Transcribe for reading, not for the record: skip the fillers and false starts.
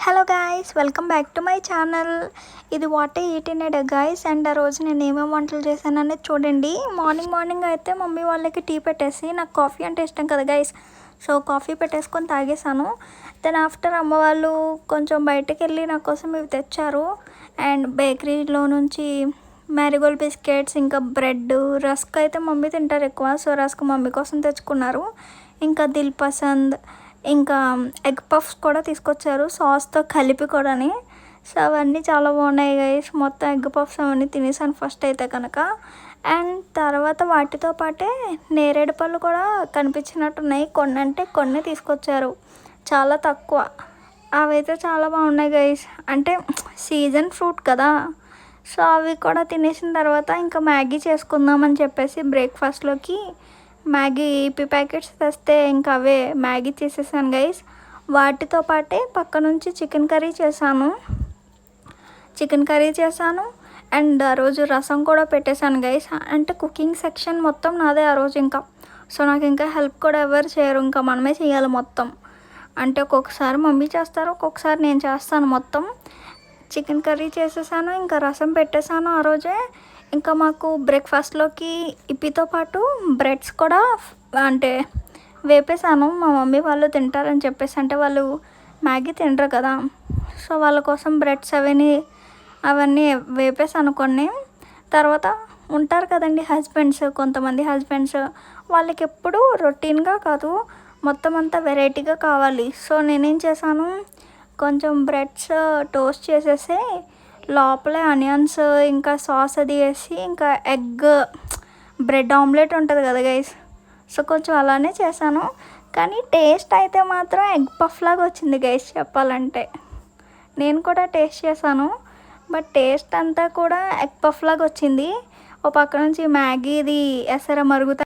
Hello guys, welcome back to my channel. ఇది what eat in a day guys. And ఆ రోజు నేను ఏమేమి వంటలు చేశాననేది చూడండి. మార్నింగ్ అయితే మమ్మీ వాళ్ళకి టీ పెట్టేసి, నాకు కాఫీ అంటే ఇష్టం కదా గైస్, సో కాఫీ పెట్టేసుకొని తాగేసాను. దెన్ ఆఫ్టర్ అమ్మ వాళ్ళు కొంచెం బయటకు వెళ్ళి నా కోసం ఇవి తెచ్చారు. అండ్ బేకరీలో నుంచి మ్యారీగోల్డ్ బిస్కెట్స్, ఇంకా బ్రెడ్, రస్క్ అయితే మమ్మీ తింటారు ఎక్కువ, సో రస్క్ మమ్మీ కోసం తెచ్చుకున్నారు. ఇంకా దిల్ పసంద్, ఇంకా ఎగ్ పఫ్స్ కూడా తీసుకొచ్చారు సాస్తో కలిపి కూడాని. సో అవన్నీ చాలా బాగున్నాయి గైస్. మొత్తం ఎగ్ పఫ్స్ అవన్నీ తినేసాను ఫస్ట్ అయితే కనుక. అండ్ తర్వాత వాటితో పాటే నేరేడు పళ్ళు కూడా కనిపించినట్టున్నాయి. కొన్ని అంటే కొన్ని తీసుకొచ్చారు, చాలా తక్కువ. అవైతే చాలా బాగున్నాయి గైస్, అంటే సీజన్ ఫ్రూట్ కదా. సో అవి కూడా తినేసిన తర్వాత ఇంకా మ్యాగీ చేసుకుందామని చెప్పేసి బ్రేక్ఫాస్ట్లోకి మ్యాగీ ఈపీ ప్యాకెట్స్ తెస్తే ఇంకా అవే మ్యాగీ చేసేసాను గైస్. వాటితో పాటే పక్క నుంచి చికెన్ కర్రీ చేశాను. అండ్ ఆ రోజు రసం కూడా పెట్టేశాను గైస్. అంటే కుకింగ్ సెక్షన్ మొత్తం నాదే ఆ రోజు ఇంకా. సో నాకు ఇంకా హెల్ప్ కూడా ఎవరు చేయరు, ఇంకా మనమే చేయాలి మొత్తం. అంటే ఒక్కొక్కసారి మమ్మీ చేస్తారు, ఒక్కొక్కసారి నేను చేస్తాను మొత్తం. చికెన్ కర్రీ చేసేసాను, ఇంకా రసం పెట్టేశాను ఆ రోజే. ఇంకా మాకు బ్రేక్ఫాస్ట్లోకి ఇప్పితో పాటు బ్రెడ్స్ కూడా అంటే వేపేసాను. మా మమ్మీ వాళ్ళు తింటారని చెప్పేసి, అంటే వాళ్ళు మ్యాగీ తినరు కదా, సో వాళ్ళ కోసం బ్రెడ్స్ అవన్నీ వేపేసాను కొన్ని. తర్వాత ఉంటారు కదండి హస్బెండ్స్, కొంతమంది హస్బెండ్స్ వాళ్ళకి ఎప్పుడు రొటీన్గా కాదు, మొత్తం అంతా వెరైటీగా కావాలి. సో నేనేం చేశాను, కొంచెం బ్రెడ్స్ టోస్ట్ చేసేసి లోపలే ఆనియన్స్ ఇంకా సాస్ అది వేసి, ఇంకా ఎగ్ బ్రెడ్ ఆమ్లెట్ ఉంటుంది కదా గైస్, సో కొంచెం అలానే చేశాను. కానీ టేస్ట్ అయితే మాత్రం ఎగ్ పఫ్ లాగా వచ్చింది గైస్ చెప్పాలంటే. నేను కూడా టేస్ట్ చేశాను, బట్ టేస్ట్ అంతా కూడా ఎగ్ పఫ్ లాగా వచ్చింది. ఓ పక్క నుంచి మ్యాగీది ఎసర మరుగుతా